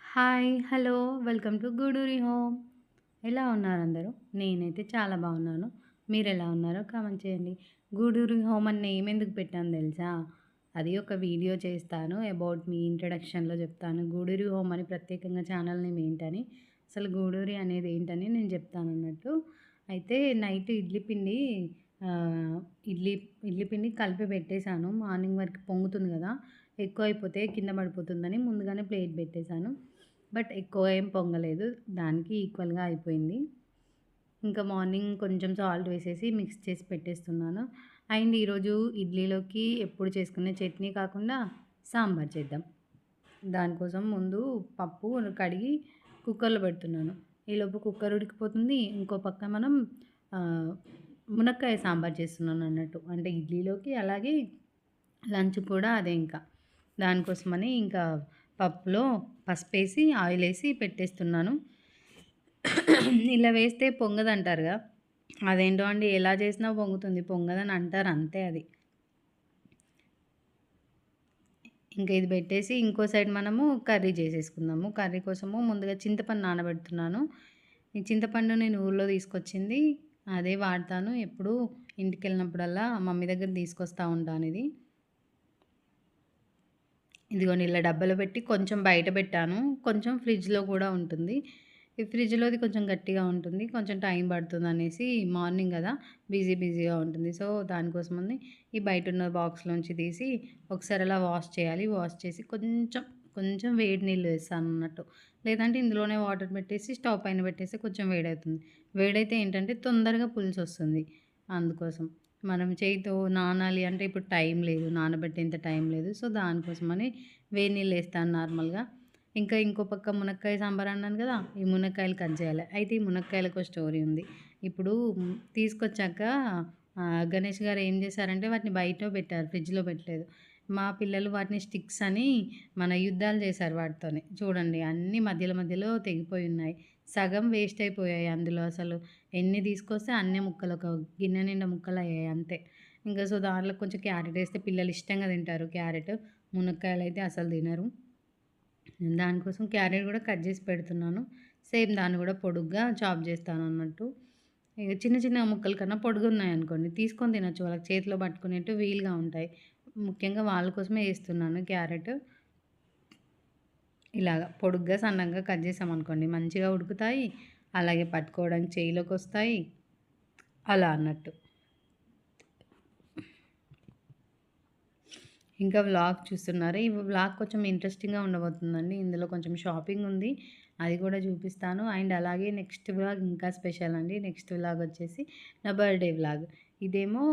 Hi! Hello! Welcome to Guduri home. ఎలా ఉన్నారు అందరూ? నేనైతే చాలా బాగున్నాను. మీరెలా ఉన్నారో కామెంట్ చేయండి. గూడూరి హోమ్ అని నేమ్ ఎందుకు పెట్టానో తెలుసా? అది ఒక వీడియో చేస్తాను. అబౌట్ మీ ఇంట్రడక్షన్‌లో చెప్తాను. గూడూరి హోమ్ అని ప్రత్యేకంగా ఛానల్ నేమ్ ఏంటని, అసలు గూడూరి అనేది ఏంటని నేను చెప్తానన్నట్టు. అయితే నైట్ ఇడ్లీ పిండి ఆహ్, ఇడ్లీ ఇడ్లీ పిండి కలిపి పెట్టేసాను. మార్నింగ్ వరకు పొంగుతుంది కదా! ఎక్కువైపోతే కింద పడిపోతుందని ముందుగానే ప్లేట్ పెట్టేసాను. బట్ ఎక్కువ ఏం పొంగలేదు. దానికి ఈక్వల్‌గా అయిపోయింది. ఇంకా మార్నింగ్ కొంచెం సాల్ట్ వేసేసి మిక్స్ చేసి పెట్టేస్తున్నాను. అండ్ ఈరోజు ఇడ్లీలోకి ఎప్పుడు చేసుకునే చట్నీ కాకుండా సాంబార్ చేద్దాం. దానికోసం ముందు పప్పు కడిగి కుక్కర్‌లో పెడుతున్నాను. ఈలోపు కుక్కర్ ఉడికిపోతుంది. ఇంకో పక్క మనం ఆహ్, మునక్కాయ సాంబార్ చేస్తున్నానన్నట్టు. అంటే ఇడ్లీలోకి అలాగే లంచ్ కూడా అదే ఇంకా. దానికోసమని ఇంకా పప్పులో పసుపేసి, ఆయిలేసి పెట్టేస్తున్నాను. ఇలా వేస్తే పొంగదంటారుగా. అదేంటో అండి ఎలా చేసినా పొంగుతుంది. పొంగదని అంటారు అంతే అది. ఇంక ఇది పెట్టేసి ఇంకో సైడ్ మనము కర్రీ చేసేసుకుందాము. కర్రీ కోసము ముందుగా చింతపండు నానబెడుతున్నాను. ఈ చింతపండు నేను ఊర్లో తీసుకొచ్చింది. అదే వాడతాను. ఎప్పుడూ ఇంటికెళ్ళినప్పుడల్లా మమ్మీ దగ్గర తీసుకొస్తా ఉంటానిది. ఇదిగోండి ఇలా డబ్బాలో పెట్టి కొంచెం బయట పెట్టాను. కొంచెం ఫ్రిడ్జ్‌లో కూడా ఉంటుంది. ఈ ఫ్రిడ్జ్‌లోది కొంచెం గట్టిగా ఉంటుంది. కొంచెం టైం పడుతుందనేసి మార్నింగ్ గదా! బిజీగా ఉంటుంది. సో, దానికోసమని ఈ బయటున్న బాక్స్‌లోంచి తీసి ఒకసారి అలా వాష్ చేయాలి. వాష్ చేసి కొంచెం వేడి నీళ్ళు వేస్తానన్నట్టు. లేదంటే ఇందులోనే వాటర్ పెట్టేసి స్టవ్ పైన పెట్టేస్తే కొంచెం వేడవుతుంది. వేడైతే ఏంటంటే తొందరగా పులుసొస్తుంది. అందుకోసం. మనం చేయితో నానాలి అంటే ఇప్పుడు టైం లేదు. నానబెట్టేంత టైం లేదు. సో, దానికోసమని వేడి నీళ్ళేస్తాను నార్మల్‌గా. ఇంకా ఇంకో పక్క మునక్కాయ సాంబార్ అన్నాను గదా! ఈ మునక్కాయలు కట్ జేయాలి. అయితే ఈ మునక్కాయలకో స్టోరీ ఉంది. ఇప్పుడు తీసుకొచ్చాక గణేష్ గారు ఏం జేశారంటే వాటిని బయట పెట్టారు. ఫ్రిడ్జ్‌లో పెట్టలేదు. మా పిల్లలు వాటిని స్టిక్స్ అని మన యుద్ధాలు చేశారు వాటితోని. చూడండి అన్నీ మధ్యలో తెగిపోయున్నాయి. సగం వేస్ట్ అయిపోయాయి అందులో అసలు. ఎన్ని తీసుకొస్తే అన్ని ముక్కలు ఒక గిన్నె నిండా ముక్కలయ్యాయి అంతే. ఇంకా సో, దాంట్లో కొంచెం క్యారెట్ ఏస్తే పిల్లలు ఇష్టంగా తింటారు క్యారెట్. మునక్కాయలైతే అసలు తినరు. దానికోసం క్యారెట్ గూడా కట్ జేసి పెడుతున్నాను. సేమ్ దాన్ని గూడా పొడుగ్గా చాప్ జేస్తానన్నట్టు. ఇగ చిన్న ముక్కల కన్నా పొడుగున్నాయనుకోండి తీసుకొని తినొచ్చు. వాళ్ళకి చేతిలో పట్టుకునేట్టు వీలుగా ఉంటాయి. ముఖ్యంగా వాళ్ళ కోసమే ఏస్తున్నాను క్యారెట్. ఇలాగ పొడుగ్గా, సన్నంగా కట్ చేసామనుకోండి మంచిగా ఉడుకుతాయి. అలాగే పట్టుకోవడానికి చేయిలోకొస్తాయి. అలా అన్నట్టు. ఇంకా వ్లాగ్ చూస్తున్నారా? ఈ వ్లాగ్ కొంచెం ఇంట్రెస్టింగ్‌గా ఉండబోతుందండి. ఇందులో కొంచెం షాపింగ్ ఉంది. అది కూడా చూపిస్తాను. అండ్ అలాగే నెక్స్ట్ వ్లాగ్ ఇంకా స్పెషల్ అండి. నెక్స్ట్ వ్లాగ్ వచ్చేసి నా బర్త్‌డే వ్లాగ్. ఇదేమో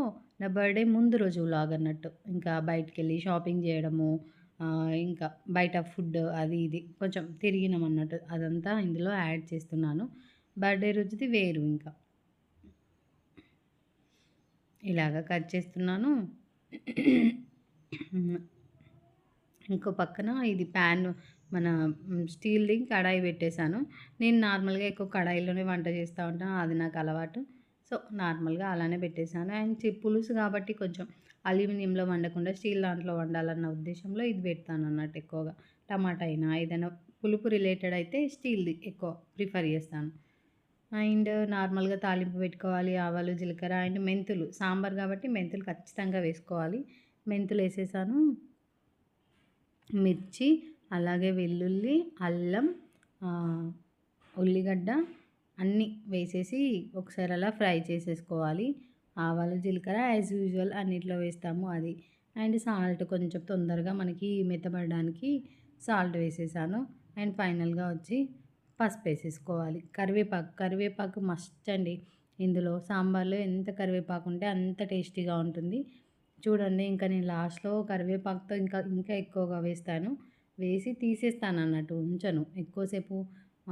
నా బర్త్‌డే ముందు రోజు వ్లాగ్ అన్నట్టు. ఇంకా బయటికెళ్ళి షాపింగ్ చేయడము, ఇంకా బయట ఫుడ్ అది ఇది కొంచెం తిరిగినామన్నట్టు. అదంతా ఇందులో యాడ్ చేస్తున్నాను. బర్త్‌డే రోజుది వేరు ఇంకా. ఇలాగ కట్ చేస్తున్నాను. ఇంకో పక్కన ఇది ప్యాన్ మన స్టీల్‌ది కడాయి పెట్టేసాను. నేను నార్మల్‌గా ఎక్కువ కడాయిలోనే వంట చేస్తూ ఉంటాను. అది నాకు అలవాటు. సో, నార్మల్‌గా అలానే పెట్టేసాను. అండ్ పులుసు కాబట్టి కొంచెం అల్యూమినియంలో వండకుండా స్టీల్ దాంట్లో వండాలన్న ఉద్దేశంలో ఇది పెడతానన్నట్టు ఎక్కువగా. టమాటా అయినా ఏదైనా పులుపు రిలేటెడ్ అయితే స్టీల్‌ది ఎక్కువ ప్రిఫర్ చేస్తాను. అండ్ నార్మల్‌గా తాలింపు పెట్టుకోవాలి. ఆవాలు, జీలకర్ర అండ్ మెంతులు. సాంబార్ కాబట్టి మెంతులు ఖచ్చితంగా వేసుకోవాలి. మెంతులేసేసాను. మిర్చి, అలాగే వెల్లుల్లి, అల్లం, ఆహ్, ఉల్లిగడ్డ అన్నీ వేసేసి ఒకసారి అలా ఫ్రై చేసేసుకోవాలి. ఆవాలు, జీలకర్ర యాజ్ యూజువల్ అన్నిట్లో వేస్తాము అది. అండ్ సాల్ట్ కొంచెం తొందరగా మనకి మెత్తబడడానికి సాల్ట్ వేసేసాను. అండ్ ఫైనల్‌గా వచ్చి పసుపేసేసుకోవాలి. కరివేపాకు మస్ట్ అండి. ఇందులో సాంబార్‌లో ఎంత కరివేపాకు ఉంటే అంత టేస్టీగా ఉంటుంది. చూడండి ఇంకా నేను లాస్ట్‌లో కరివేపాకుతో ఇంకా ఎక్కువగా వేస్తాను. వేసి తీసేస్తానన్నట్టు ఉంచను. ఎక్కువసేపు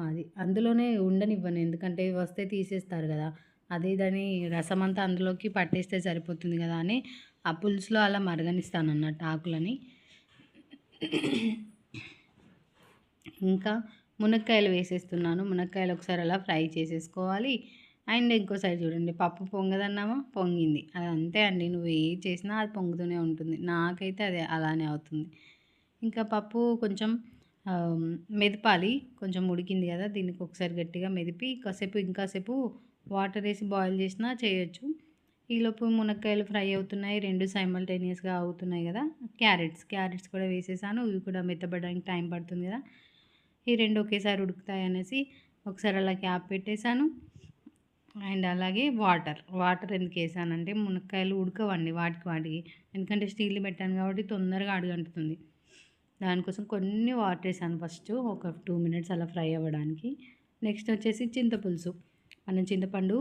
అది అందులోనే ఉండనివ్వను. ఎందుకంటే వస్తే తీసేస్తారు గదా! అదే దాని రసమంతా అందులోకి పట్టేస్తే సరిపోతుంది గదా అని ఆ పులుసులో అలా మరగనిస్తానన్నట్టు ఆకులని. ఇంకా మునక్కాయలు వేసేస్తున్నాను. మునక్కాయలు ఒకసారి అలా ఫ్రై చేసేసుకోవాలి. అండ్ ఇంకో సైడ్ చూడండి పప్పు పొంగదన్నామా పొంగింది. అది అంతే అండి. నువ్వు ఏది చేసినా అది పొంగుతూనే ఉంటుంది. నాకైతే అది అలానే అవుతుంది. ఇంకా పప్పు కొంచెం మెదపాలి. కొంచెం ఉడికింది కదా! దీనికి ఒకసారి గట్టిగా మెదిపి ఇంకాసేపు వాటర్ ఏసి బాయిల్ చేసినా చేయొచ్చు. ఈలోపు మునక్కాయలు ఫ్రై అవుతున్నాయి. 2 సైమల్టేనియస్‌గా అవుతున్నాయి కదా! క్యారెట్స్ కూడా వేసేసాను. ఇవి కూడా మెత్తబడడానికి టైం పడుతుంది కదా! ఈ 2 ఒకేసారి ఉడుకుతాయనేసి ఒకసారి అలా క్యాప్ పెట్టేసాను. అండ్ అలాగే వాటర్ ఎందుకేసానంటే మునక్కాయలు ఉడకవండి వాటికి. ఎందుకంటే స్టీల్‌ది పెట్టాను కాబట్టి తొందరగా అడుగంటుతుంది. దానికోసం కొన్ని వాటర్ ఏసాను ఫస్ట్ ఒక 2 మినిట్స్ అలా ఫ్రై అవ్వడానికి. నెక్స్ట్ వచ్చేసి చింతపులుసు. మనం చింతపండు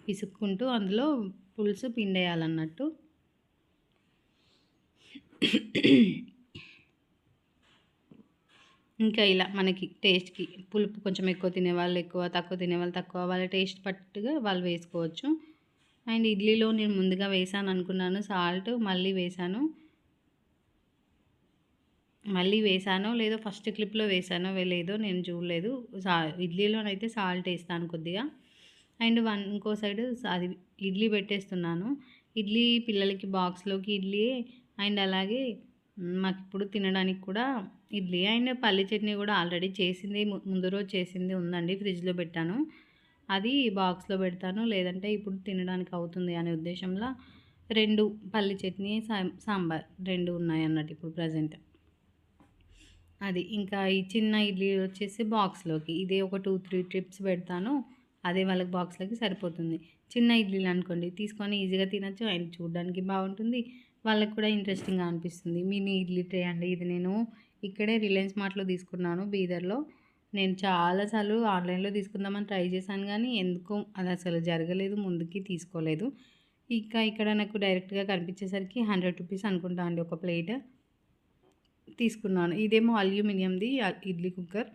పిసుక్కుంటూ అందులో పులుసు పిండేయాలన్నట్టు. ఇంకా ఇలా మనకి టేస్ట్‌కి పులుపు కొంచెం ఎక్కువ తినేవాళ్ళు ఎక్కువ, తక్కువ తినేవాళ్ళు తక్కువ, వాళ్ళ టేస్ట్ పట్టుగా వాళ్ళు వేసుకోవచ్చు. అండ్ ఇడ్లీలో నేను ముందుగా వేసాను అనుకున్నాను సాల్ట్, మళ్ళీ వేసానో లేదో ఫస్ట్ క్లిప్‌లో వేసానో లేదో నేను చూడలేదు. ఇడ్లీలోనైతే సాల్ట్ ఏస్తాను కొద్దిగా. అండ్ ఇంకో సైడు అది ఇడ్లీ పెట్టేస్తున్నాను. ఇడ్లీ పిల్లలకి బాక్స్‌లోకి ఇడ్లీ అండ్ అలాగే మాకిప్పుడు తినడానికి కూడా ఇడ్లీ అండ్ పల్లి చట్నీ కూడా ఆల్రెడీ చేసింది ముందు రోజు చేసింది ఉందండి. ఫ్రిడ్జ్‌లో పెట్టాను. అది బాక్స్‌లో పెడతాను. లేదంటే ఇప్పుడు తినడానికి అవుతుంది అనే ఉద్దేశంలో 2 పల్లి చట్నీ, సాంబార్ 2 ఉన్నాయన్నట్టు ఇప్పుడు ప్రెజెంట్. అది. ఇంకా ఈ చిన్న ఇడ్లీ వచ్చేసి బాక్స్‌లోకి. ఇదే ఒక 2, 3 ట్రిప్స్ పెడతాను. అదే వాళ్ళకి బాక్స్‌లోకి సరిపోతుంది. చిన్న ఇడ్లీలు అనుకోండి తీసుకొని ఈజీగా తినొచ్చు. అండ్ చూడడానికి బాగుంటుంది. వాళ్ళకి కూడా ఇంట్రెస్టింగ్‌గా అనిపిస్తుంది. మినీ ఇడ్లీ ట్రే అండి. ఇది నేను ఇక్కడే రిలయన్స్ మార్ట్‌లో తీసుకున్నాను బీదర్‌లో. నేను చాలా సార్లు ఆన్‌లైన్‌లో తీసుకుందామని ట్రై చేశాను గానీ ఎందుకో అది అసలు జరగలేదు. ముందుకి తీసుకోలేదు. ఇంకా ఇక్కడ నాకు డైరెక్ట్‌గా కనిపించేసరికి 100 రూపీస్ అనుకుంటా అండి ఒక ప్లేట్. తీసుకున్నాను. ఇదేమో అల్యూమినియంది ఇడ్లీ కుక్కర్.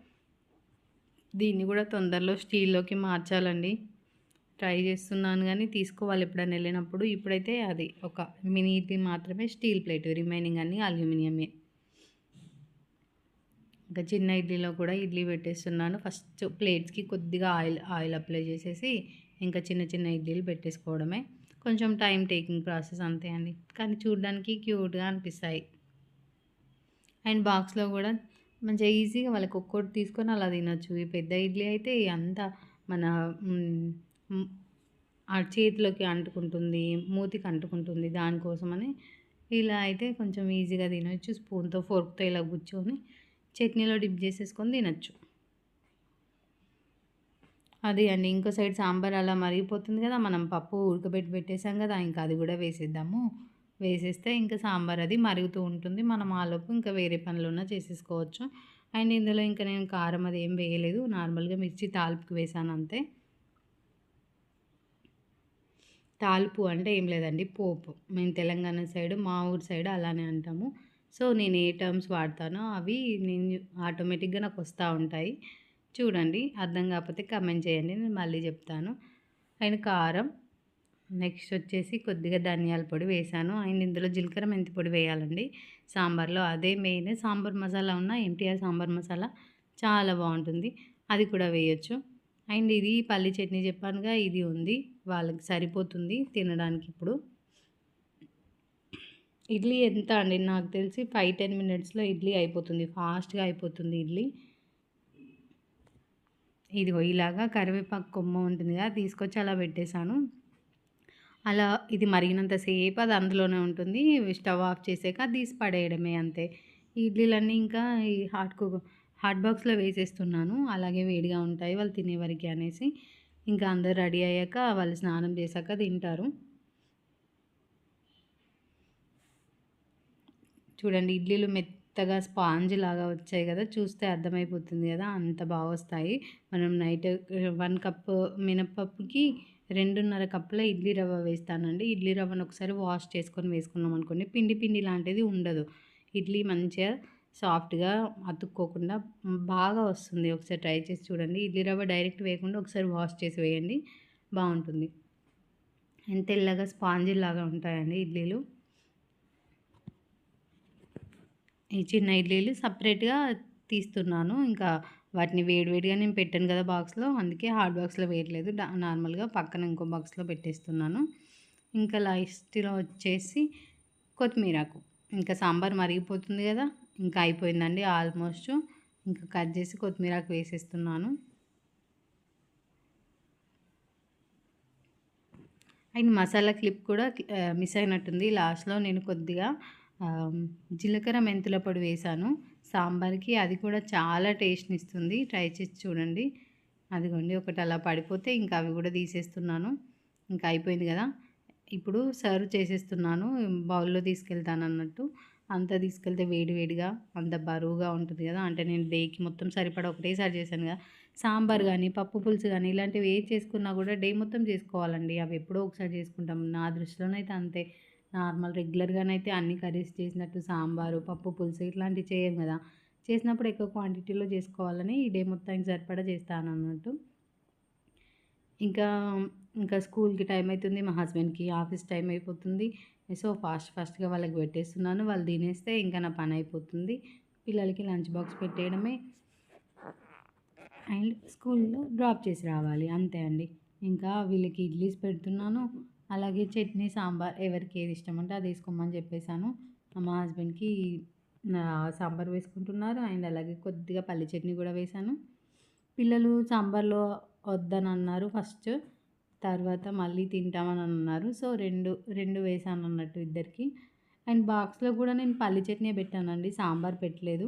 దీన్ని కూడా తొందరలో స్టీల్‌లోకి మార్చాలండి. ట్రై చేస్తున్నాను గానీ తీసుకోవాలి ఎప్పుడైనా వెళ్ళినప్పుడు. ఇప్పుడైతే అది ఒక మినీ ఇడ్లీ మాత్రమే స్టీల్ ప్లేట్. రిమైనింగ్ అన్నీ అల్యూమినియమే. ఇంకా చిన్న ఇడ్లీలో కూడా ఇడ్లీ పెట్టేస్తున్నాను. ఫస్ట్ ప్లేట్స్‌కి కొద్దిగా ఆయిల్ అప్లై చేసేసి ఇంకా చిన్న చిన్న ఇడ్లీలు పెట్టేసుకోవడమే. కొంచెం టైమ్ టేకింగ్ ప్రాసెస్ అంతే అండి. కానీ చూడడానికి క్యూట్‌గా అనిపిస్తాయి. అండ్ బాక్స్‌లో కూడా మంచిగా ఈజీగా వాళ్ళకి ఒక్కోటి తీసుకొని అలా తినొచ్చు. ఈ పెద్ద ఇడ్లీ అయితే అంతా మన ఆ చేతిలోకి అంటుకుంటుంది, మూతికి అంటుకుంటుంది. దానికోసమని ఇలా అయితే కొంచెం ఈజీగా తినొచ్చు. స్పూన్‌తో, ఫోర్క్‌తో ఇలా గుచ్చుకొని చట్నీలో డిప్ చేసేసుకొని తినొచ్చు. అది అండి. ఇంకో సైడ్ సాంబార్ అలా మరిగిపోతుంది కదా! మనం పప్పు ఉడకబెట్టి పెట్టేసాం కదా! ఇంకా అది కూడా వేసేద్దాము. వేసేస్తే ఇంకా సాంబార్ అది మరుగుతూ ఉంటుంది. మనం ఆలోపు ఇంకా వేరే పనులున్నా చేసేసుకోవచ్చు. అండ్ ఇందులో ఇంకా నేను కారం అది ఏం వేయలేదు. నార్మల్‌గా మిర్చి తాలింపుకి వేసాను అంతే. తాలింపు అంటే ఏం లేదండి పోపు. మేము తెలంగాణ సైడ్ మా ఊరు సైడ్ అలానే అంటాము. సో, నేను ఏ టర్మ్స్ వాడతానో అవి నేను ఆటోమేటిక్‌గా నాకు వస్తా ఉంటాయి. చూడండి. అర్థం కాకపోతే కామెంట్ చేయండి. నేను మళ్ళీ చెప్తాను. అండ్ కారం, నెక్స్ట్ వచ్చేసి కొద్దిగా ధనియాల పొడి వేశాను. అండ్ ఇందులో జీలకర్ర మెంతి పొడి వేయాలండి సాంబార్లో. అదే మెయిన్. సాంబార్ మసాలా ఉన్న ఎన్టీఆర్ సాంబార్ మసాలా చాలా బాగుంటుంది. అది కూడా వేయొచ్చు. అండ్ ఇది పల్లి చట్నీ చెప్పానుగా ఇది ఉంది. వాళ్ళకి సరిపోతుంది తినడానికి ఇప్పుడు. ఇడ్లీ ఎంత అండి నాకు తెలిసి 5, 10 మినిట్స్‌లో ఇడ్లీ అయిపోతుంది. ఫాస్ట్‌గా అయిపోతుంది ఇడ్లీ. ఇదిగో ఇలాగా కరివేపాకు కొమ్మ ఉంటుంది కదా! తీసుకొచ్చి అలా పెట్టేసాను. అలా ఇది మరిగినంత సేపు అది అందులోనే ఉంటుంది. స్టవ్ ఆఫ్ చేసాక తీసి పడేయడమే అంతే. ఈ ఇడ్లీలన్నీ ఇంకా ఈ హాట్ బాక్స్‌లో వేసేస్తున్నాను. అలాగే వేడిగా ఉంటాయి వాళ్ళు తినేవరకి అనేసి. ఇంకా అందరూ రెడీ అయ్యాక వాళ్ళు స్నానం చేశాక తింటారు. చూడండి ఇడ్లీలు మెత్తగా స్పాంజ్ లాగా వచ్చాయి కదా! చూస్తే అర్థమైపోతుంది కదా! అంత బాగొస్తాయి. మనం నైట్ 1 కప్ మినపప్పుకి 2.5 కప్పుల ఇడ్లీ రవ్వ వేస్తానండి. ఇడ్లీ రవ్వను ఒకసారి వాష్ చేసుకొని వేసుకున్నాం అనుకోండి పిండి పిండి లాంటిది ఉండదు. ఇడ్లీ మంచిగా సాఫ్ట్‌గా అతుక్కోకుండా బాగా వస్తుంది. ఒకసారి ట్రై చేసి చూడండి. ఇడ్లీ రవ్వ డైరెక్ట్ వేయకుండా ఒకసారి వాష్ చేసి వేయండి బావుంటుంది. అండ్ తెల్లగా స్పాంజీలాగా ఉంటాయండి ఇడ్లీలు. ఈ చిన్న ఇడ్లీలు సపరేట్‌గా తీస్తున్నాను. ఇంకా వాటిని వేడివేడిగా నేను పెట్టాను కదా బాక్స్‌లో. అందుకే హాట్ బాక్స్‌లో వేయట్లేదు. నార్మల్‌గా పక్కన ఇంకో బాక్స్‌లో పెట్టేస్తున్నాను. ఇంకా లాస్ట్‌లో వచ్చేసి కొత్తిమీరాకు. ఇంకా సాంబార్ మరిగిపోతుంది కదా! ఇంకా అయిపోయిందండి ఆల్మోస్ట్. ఇంకా కట్ చేసి కొత్తిమీరాకు వేసేస్తున్నాను. అండ్ మసాలా క్లిప్ కూడా మిస్ అయినట్టుంది. లాస్ట్‌లో నేను కొద్దిగా జీలకర్ర మెంతుల పొడి వేశాను సాంబార్‌కి. అది కూడా చాలా టేస్ట్‌నిస్తుంది. ట్రై చేసి చూడండి. అదిగోండి ఒకటి అలా పడిపోతే ఇంకా అవి కూడా తీసేస్తున్నాను. ఇంకా అయిపోయింది కదా! ఇప్పుడు సర్వ్ చేసేస్తున్నాను. బౌల్‌లో తీసుకెళ్తానన్నట్టు. అంతా తీసుకెళ్తే వేడి వేడిగా అంత బరువుగా ఉంటుంది కదా! అంటే నేను డేకి మొత్తం సరిపడా ఒకటేసారి చేశాను కదా! సాంబార్ గానీ, పప్పు పులుసు గానీ ఇలాంటివి ఏది చేసుకున్నా కూడా డే మొత్తం చేసుకోవాలండి. అవి ఎప్పుడో ఒకసారి చేసుకుంటాం. నా దృష్టిలోనైతే అంతే. నార్మల్ రెగ్యులర్‌గానైతే అన్ని కర్రీస్ చేసినట్టు సాంబారు, పప్పు పులుసు ఇట్లాంటివి చేయం కదా! చేసినప్పుడు ఎక్కువ క్వాంటిటీలో చేసుకోవాలని డే మొత్తానికి సరిపడా చేస్తానన్నట్టు. ఇంకా ఇంకా స్కూల్‌కి టైం అయితుంది. మా హస్బెండ్‌కి ఆఫీస్ టైం అయిపోతుంది. సో, ఫాస్ట్‌గా వాళ్ళకి పెట్టేస్తున్నాను. వాళ్ళు తినేస్తే ఇంకా నా పని అయిపోతుంది. పిల్లలకి లంచ్ బాక్స్ పెట్టేయడమే అండ్ స్కూల్‌లో డ్రాప్ చేసి రావాలి. అంతే అండి. ఇంకా వీళ్ళకి ఇడ్లీస్ పెడుతున్నాను. అలాగే చట్నీ, సాంబార్ ఎవరికి ఏది ఇష్టమంటే అది ఏసుకోమని చెప్పేసాను. మా హస్బెండ్‌కి సాంబార్ వేసుకుంటున్నారు. అండ్ అలాగే కొద్దిగా పల్లి చట్నీ కూడా వేశాను. పిల్లలు సాంబార్‌లో వద్దనన్నారు ఫస్ట్. తర్వాత మళ్ళీ తింటామని అన్నారు. సో, 2 వేశానన్నట్టు ఇద్దరికి. అండ్ బాక్స్‌లో కూడా నేను పల్లి చట్నీయే పెట్టానండి. సాంబార్ పెట్టలేదు.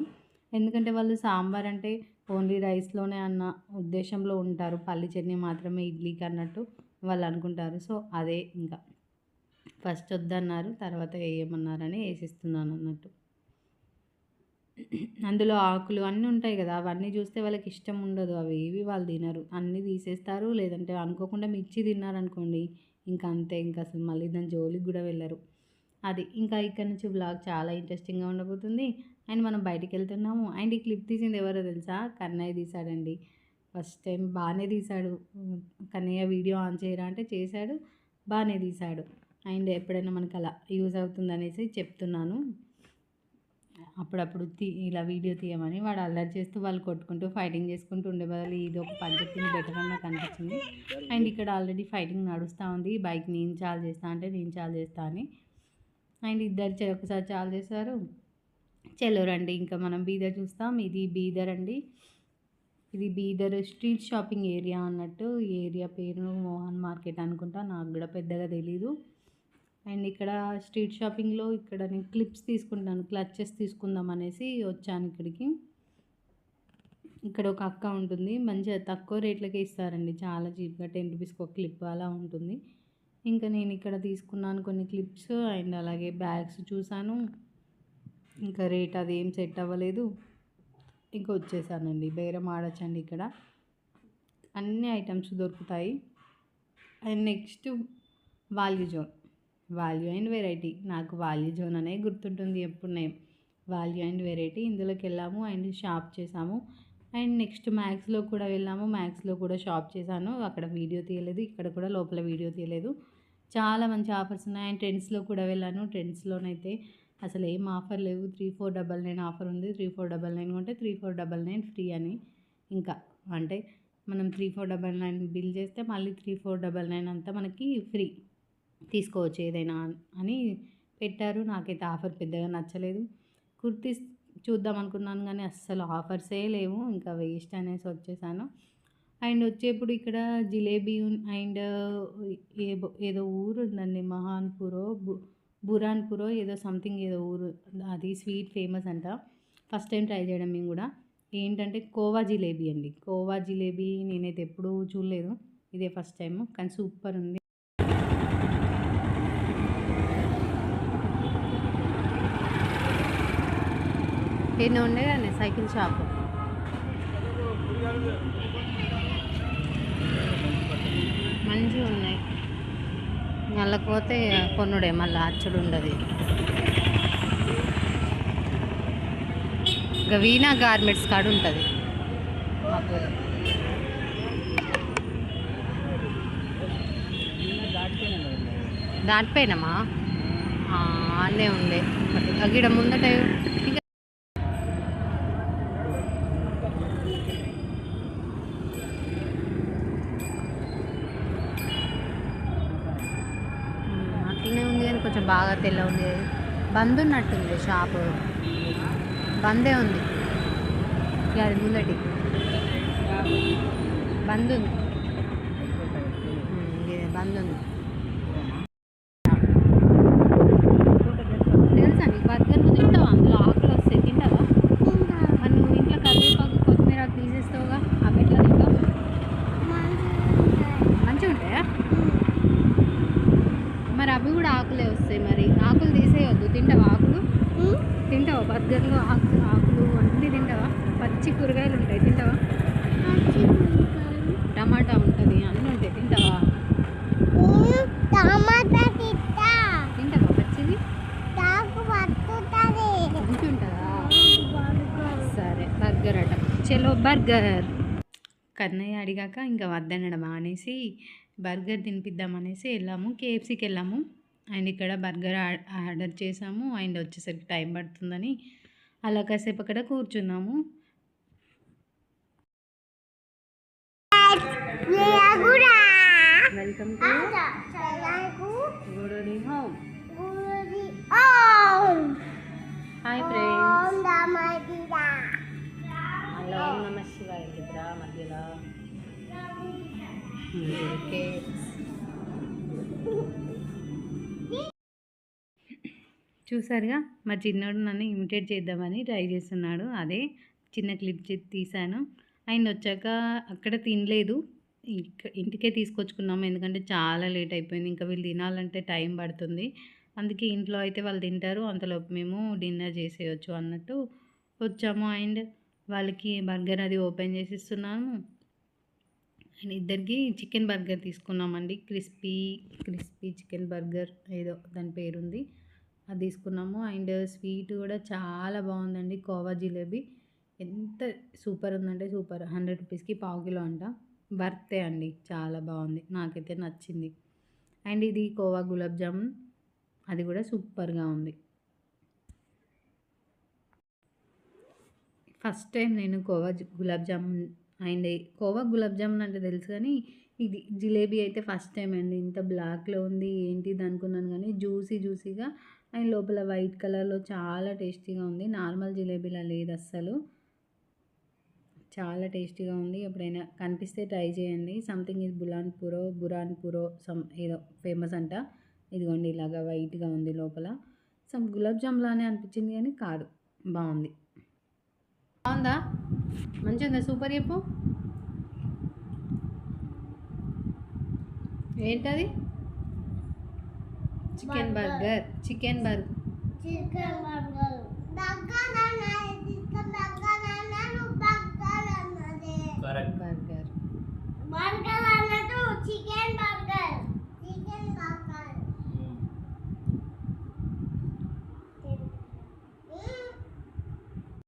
ఎందుకంటే వాళ్ళు సాంబార్ అంటే ఓన్లీ రైస్‌లోనే అన్న ఉద్దేశంలో ఉంటారు. పల్లి చట్నీ మాత్రమే ఇడ్లీకి అన్నట్టు వాళ్ళు అనుకుంటారు. సో, అదే ఇంకా ఫస్ట్ వద్దన్నారు. తర్వాత వేయమన్నారని ఏసిస్తున్నానన్నట్టు. అందులో ఆకులు అన్నీ ఉంటాయి కదా! అవన్నీ చూస్తే వాళ్ళకి ఇష్టం ఉండదు. అవేవి వాళ్ళు తినరు. అన్నీ తీసేస్తారు. లేదంటే అనుకోకుండా మిర్చి తిన్నారనుకోండి, ఇంక అంతే. ఇంక అసలు మళ్ళీ దాని జోలికి గూడా వెళ్ళరు. అది. ఇంకా ఇక్కడి నుంచి వ్లాగ్ చాలా ఇంట్రెస్టింగ్‌గా ఉండబోతుంది. అండ్ మనం బయటికెళ్తున్నాము. అండ్ ఈ క్లిప్ తీసింది ఎవరో తెలుసా? కన్నయ్య తీశాడండి. ఫస్ట్ టైం బానే తీశాడు. కన్నయ్య వీడియో ఆన్ చేయరా అంటే చేశాడు. బానే తీశాడు. అండ్ ఎప్పుడైనా మనకలా యూజ్ అవుతుందనేసి చెప్తున్నాను. అప్పుడప్పుడు ఇలా వీడియో తీయమని. వాడు అల్లరి చేస్తూ వాళ్ళు కొట్టుకుంటూ, ఫైటింగ్ చేసుకుంటూ ఉండే బదులు ఇది ఒక పని చెప్పింది బెటర్ అని నాకు అనిపించింది. అండ్ ఇక్కడ ఆల్రెడీ ఫైటింగ్ నడుస్తూ ఉంది. బైక్ నేను చాలు చేస్తా అంటే నేను చాలు చేస్తా అని. అండ్ ఇద్దరు చెరొకసారి చాలు చేశారు. చలో రండి ఇంకా మనం బీదర్ చూస్తాం. ఇది బీదర్ అండి. ఇది బీదర్ స్ట్రీట్ షాపింగ్ ఏరియా అన్నట్టు. ఈ ఏరియా పేరు మోహన్ మార్కెట్ అనుకుంటా. నాకు కూడా పెద్దగా తెలీదు. అండ్ ఇక్కడ స్ట్రీట్ షాపింగ్‌లో ఇక్కడ నేను క్లిప్స్ తీసుకుంటాను. క్లచెస్ తీసుకుందాం అనేసి వచ్చాను ఇక్కడికి. ఇక్కడ ఒక అక్క ఉంటుంది. మంచిగా తక్కువ రేట్లకే ఇస్తారండి. చాలా చీప్‌గా 10 రూపీస్‌కి ఒక క్లిప్ అలా ఉంటుంది. ఇంకా నేను ఇక్కడ తీసుకున్నాను కొన్ని క్లిప్స్ అండ్ అలాగే బ్యాగ్స్ చూసాను. ఇంకా రేట్ అదేం సెట్ అవ్వలేదు. ఇంకా వచ్చేసానండి. బేరం ఆడొచ్చండి ఇక్కడ. అన్ని ఐటెమ్స్ దొరుకుతాయి. And next value zone. Value and variety. నాకు వాల్యూ జోన్ అనే గుర్తుంటుంది ఎప్పుడు నేమ్. వాల్యూ అండ్ వెరైటీ ఇందులోకి వెళ్ళాము అండ్ షాప్ చేసాము. అండ్ నెక్స్ట్ మ్యాక్స్‌లో కూడా వెళ్ళాము. మ్యాక్స్‌లో కూడా షాప్ చేశాను. అక్కడ వీడియో తీయలేదు. ఇక్కడ కూడా లోపల వీడియో తీయలేదు. చాలా మంచి ఆఫర్స్ ఉన్నాయి. అండ్ ట్రెండ్స్‌లో కూడా వెళ్ళాను. ట్రెండ్స్‌లోనైతే అసలు ఏం ఆఫర్ లేవు. 3499 ఆఫర్ ఉంది. 3499 కొంటే 3499 ఫ్రీ అని. ఇంకా అంటే మనం 3499 బిల్ చేస్తే మళ్ళీ 3499 అంతా మనకి ఫ్రీ. తీసుకోవచ్చు ఏదైనా అని పెట్టారు. నాకైతే ఆఫర్ పెద్దగా నచ్చలేదు. కుర్తీస్ చూద్దాం అనుకున్నాను కానీ అస్సలు ఆఫర్సే లేవు. ఇంకా వేస్ట్ అనేసి వచ్చేసాను. అండ్ వచ్చేప్పుడు ఇక్కడ జిలేబీ అండ్ ఏదో ఊరు ఉందండి. మహాన్‌పూరో బురాన్‌పూరో ఏదో సంథింగ్ ఏదో ఊరు. అది స్వీట్ ఫేమస్ అంట. ఫస్ట్ టైం ట్రై చేయడం మేము కూడా. ఏంటంటే కోవా జిలేబీ అండి. కోవా జిలేబీ నేనైతే ఎప్పుడూ చూడలేదు. ఇదే ఫస్ట్ టైము. కానీ సూపర్ ఉంది. ఎన్నో ఉండే కానీ సైకిల్ షాపు. మంచిగా ఉన్నాయి. మళ్ళకపోతే కొనుడే మళ్ళీ అచ్చుడు ఉండదు. ఇక వీణా గార్మెంట్స్ కాడ ఉంటుంది మాకు. దాటిపోయినామా అన్నీ ఉండే గిడ ముందట అట్లనే ఉంది కానీ కొంచెం బాగా తెల్ల ఉంది. బంద్ ఉన్నట్టుంది షాపు. బందే ఉంది ఇక అది ముందటి బంద్ ఉంది బంద్ ఉంది తెలుసా నీకు బర్గర్ నువ్వు తింటావా అందులో ఆకులు వస్తాయి తింటావా మరి నువ్వు ఇంట్లో కరివేపాకు కొత్తిమీర తీసేస్తావుగా అవి ఎట్లా తింటావు మంచిగా ఉంటాయా మరి అవి కూడా ఆకులే వస్తాయి మరి ఆకులు తీసేయొద్దు తింటావా ఆకులు తింటావా బర్గర్లో ఆకులు అన్నీ తింటావా పచ్చి కూరగాయలు ఉంటాయి తింటావా టమాటా ఉంటుంది అన్నీ ఉంటాయి తింటావా తింటావా పచ్చిది మంచి ఉంటుందా సరే బర్గర్ అట చలో బర్గర్ కన్నయ్య అడిగాక ఇంకా వద్దనడం అనేసి బర్గర్ తినిపిద్దామనేసి వెళ్ళాము కేఎఫ్సీకి వెళ్ళాము అండ్ ఇక్కడ బర్గర్ ఆర్డర్ చేసాము అండ్ వచ్చేసరికి టైం పడుతుందని అలా కాసేపు అక్కడ కూర్చున్నాము welcome to Gurudi home hi friends hello నమ శివాయ రా మధ్యలో ఓకే చూసారుగా మా చిన్నోడు నన్ను ఇమిటేట్ చేద్దామని ట్రై చేస్తున్నాడు అదే చిన్న క్లిప్ తీశాను అండ్ వచ్చాక అక్కడ తినలేదు ఇంటికే తీసుకొచ్చుకున్నాము ఎందుకంటే చాలా లేట్ అయిపోయింది ఇంకా వీళ్ళు తినాలంటే టైం పడుతుంది అందుకే ఇంట్లో అయితే వాళ్ళు తింటారు అంతలోపు మేము డిన్నర్ చేసేయచ్చు అన్నట్టు వచ్చాము అండ్ వాళ్ళకి బర్గర్ అది ఓపెన్ చేసి ఇస్తున్నాము అండ్ ఇద్దరికి చికెన్ బర్గర్ తీసుకున్నామండి క్రిస్పీ చికెన్ బర్గర్ ఏదో దాని పేరుంది అది తీసుకున్నాము అండ్ స్వీట్ కూడా చాలా బాగుందండి కోవా జిలేబీ ఎంత సూపర్ ఉందంటే సూపర్ 100 రూపీస్కి పావు కిలో అంట వర్తే అండి చాలా బాగుంది నాకైతే నచ్చింది అండ్ ఇది కోవా గులాబ్ జామున్ అది కూడా సూపర్గా ఉంది ఫస్ట్ టైం నేను కోవా గులాబ్ జామున్ అండ్ కోవా గులాబ్ జామున్ అంటే తెలుసు కానీ ఇది జిలేబీ అయితే ఫస్ట్ టైం అండి ఇంత బ్లాక్లో ఉంది ఏంటిది అనుకున్నాను కానీ జ్యూసీగా అండ్ లోపల వైట్ కలర్లో చాలా టేస్టీగా ఉంది నార్మల్ జిలేబీలా లేదు అస్సలు చాలా టేస్టీగా ఉంది ఎప్పుడైనా కనిపిస్తే ట్రై చేయండి సంథింగ్ ఇది బురాన్పురో సమ్ ఏదో ఫేమస్ అంట ఇదిగోండి ఇలాగా వైట్గా ఉంది లోపల సమ్ గులాబ్ జామ్ లానే అనిపించింది కానీ కాదు బాగుంది బాగుందా మంచిగా ఉందా సూపర్ చెప్పు ఏంటది చికెన్ బర్గర్